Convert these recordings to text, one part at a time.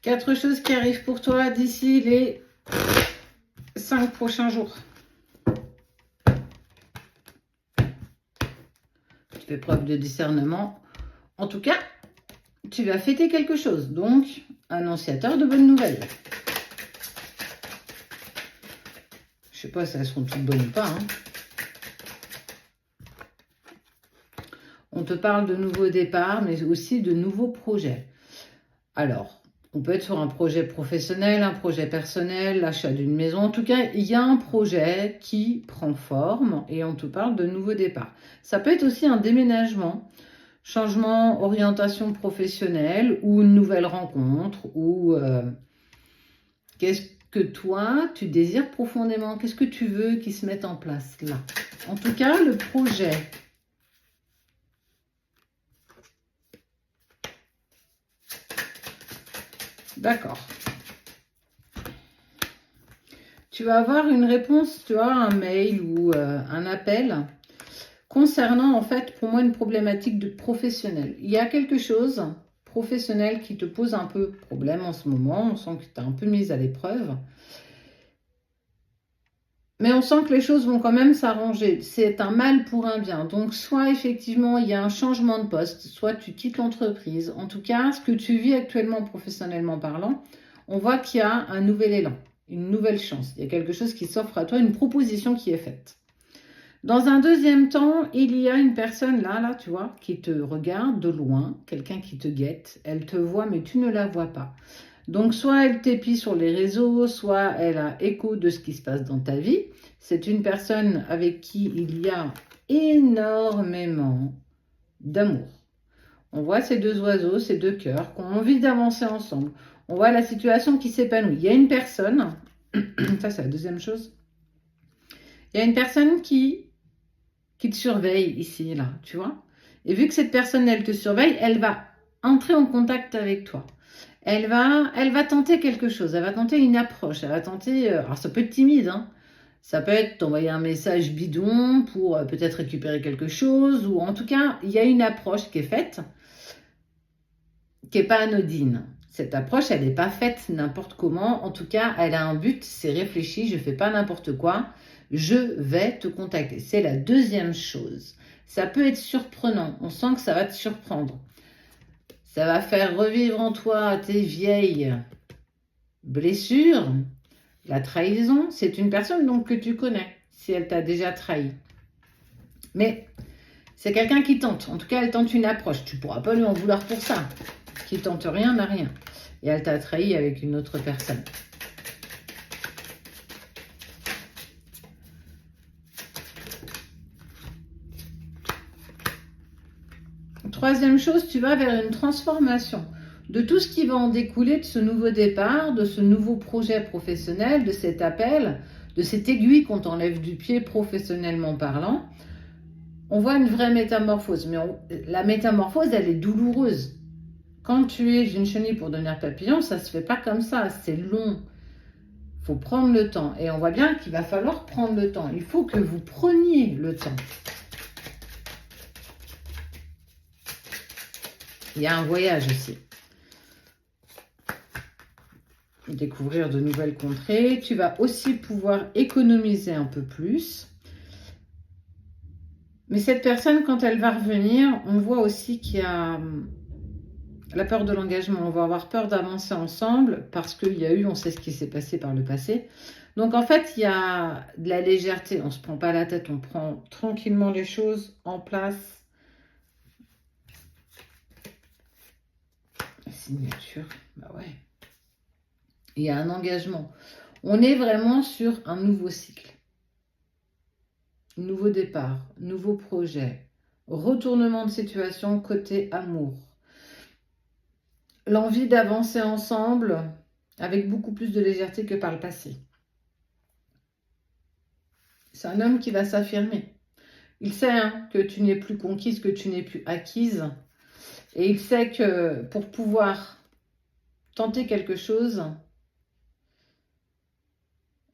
4 choses qui arrivent pour toi d'ici les 5 prochains jours. Tu fais preuve de discernement. En tout cas, tu vas fêter quelque chose. Donc, annonciateur de bonnes nouvelles. Je sais pas si elles seront toutes bonnes ou pas. On te parle de nouveaux départs, mais aussi de nouveaux projets. Alors, on peut être sur un projet professionnel, un projet personnel, l'achat d'une maison. En tout cas, il y a un projet qui prend forme et on te parle de nouveaux départs. Ça peut être aussi un déménagement, changement, orientation professionnelle ou une nouvelle rencontre ou qu'est-ce que toi, tu désires profondément? Qu'est-ce que tu veux qui se mette en place là? En tout cas, le projet... D'accord. Tu vas avoir une réponse, tu vois, un mail ou un appel concernant, en fait, pour moi, une problématique de professionnel. Il y a quelque chose professionnel qui te pose un peu problème en ce moment. On sent que tu es un peu mise à l'épreuve. Mais on sent que les choses vont quand même s'arranger. C'est un mal pour un bien. Donc, soit effectivement, il y a un changement de poste, soit tu quittes l'entreprise. En tout cas, ce que tu vis actuellement professionnellement parlant, on voit qu'il y a un nouvel élan, une nouvelle chance. Il y a quelque chose qui s'offre à toi, une proposition qui est faite. Dans un deuxième temps, il y a une personne là, tu vois, qui te regarde de loin, quelqu'un qui te guette. Elle te voit, mais tu ne la vois pas. Donc, soit elle t'épie sur les réseaux, soit elle a écho de ce qui se passe dans ta vie. C'est une personne avec qui il y a énormément d'amour. On voit ces deux oiseaux, ces deux cœurs, qui ont envie d'avancer ensemble. On voit la situation qui s'épanouit. Il y a une personne, ça c'est la deuxième chose, il y a une personne qui te surveille ici, là, tu vois. Et vu que cette personne, elle te surveille, elle va entrer en contact avec toi. Elle va tenter quelque chose, elle va tenter une approche, elle va tenter... alors ça peut être timide, hein. Ça peut être t'envoyer un message bidon pour peut-être récupérer quelque chose, ou en tout cas, il y a une approche qui est faite, qui n'est pas anodine. Cette approche, elle n'est pas faite n'importe comment, en tout cas, elle a un but, c'est réfléchi, je ne fais pas n'importe quoi, je vais te contacter. C'est la deuxième chose. Ça peut être surprenant, on sent que ça va te surprendre. Ça va faire revivre en toi tes vieilles blessures. La trahison, c'est une personne donc que tu connais, si elle t'a déjà trahi. Mais c'est quelqu'un qui tente. En tout cas, elle tente une approche. Tu ne pourras pas lui en vouloir pour ça. Qui tente rien n'a rien. Et elle t'a trahi avec une autre personne. Troisième chose, tu vas vers une transformation de tout ce qui va en découler de ce nouveau départ, de ce nouveau projet professionnel, de cet appel, de cette aiguille qu'on t'enlève du pied professionnellement parlant. On voit une vraie métamorphose, mais la métamorphose, elle est douloureuse. Quand tu es une chenille pour devenir papillon, ça ne se fait pas comme ça, c'est long. Il faut prendre le temps. Et on voit bien qu'il va falloir prendre le temps. Il faut que vous preniez le temps. Il y a un voyage aussi. Découvrir de nouvelles contrées. Tu vas aussi pouvoir économiser un peu plus. Mais cette personne, quand elle va revenir, on voit aussi qu'il y a la peur de l'engagement. On va avoir peur d'avancer ensemble parce qu'il y a eu, on sait ce qui s'est passé par le passé. Donc en fait, il y a de la légèreté. On ne se prend pas la tête, on prend tranquillement les choses en place. La signature, bah ouais. Il y a un engagement. On est vraiment sur un nouveau cycle. Nouveau départ, nouveau projet, retournement de situation côté amour. L'envie d'avancer ensemble avec beaucoup plus de légèreté que par le passé. C'est un homme qui va s'affirmer. Il sait que tu n'es plus conquise, que tu n'es plus acquise. Et il sait que pour pouvoir tenter quelque chose,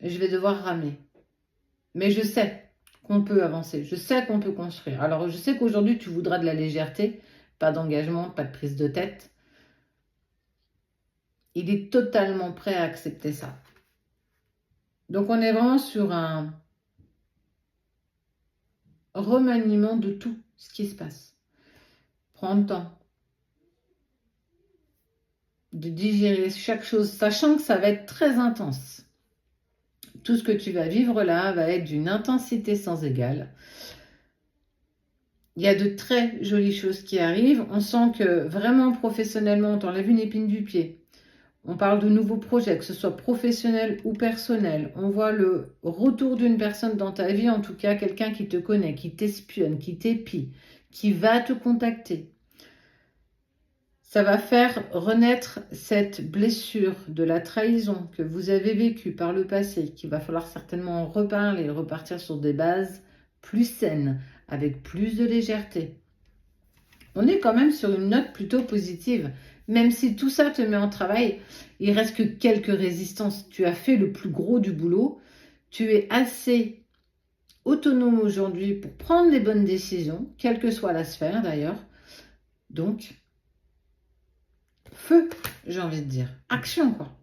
je vais devoir ramer. Mais je sais qu'on peut avancer. Je sais qu'on peut construire. Alors, je sais qu'aujourd'hui, tu voudras de la légèreté, pas d'engagement, pas de prise de tête. il est totalement prêt à accepter ça. Donc, on est vraiment sur un remaniement de tout ce qui se passe. Prends le temps de digérer chaque chose, sachant que ça va être très intense. Tout ce que tu vas vivre là va être d'une intensité sans égale. Il y a de très jolies choses qui arrivent. On sent que vraiment professionnellement, on t'enlève une épine du pied. On parle de nouveaux projets, que ce soit professionnel ou personnel. On voit le retour d'une personne dans ta vie, en tout cas quelqu'un qui te connaît, qui t'espionne, qui t'épie, qui va te contacter. Ça va faire renaître cette blessure de la trahison que vous avez vécue par le passé, qu'il va falloir certainement en reparler, repartir sur des bases plus saines, avec plus de légèreté. On est quand même sur une note plutôt positive. Même si tout ça te met en travail, il reste que quelques résistances. Tu as fait le plus gros du boulot. Tu es assez autonome aujourd'hui pour prendre les bonnes décisions, quelle que soit la sphère d'ailleurs. Donc, feu, j'ai envie de dire. Action, quoi.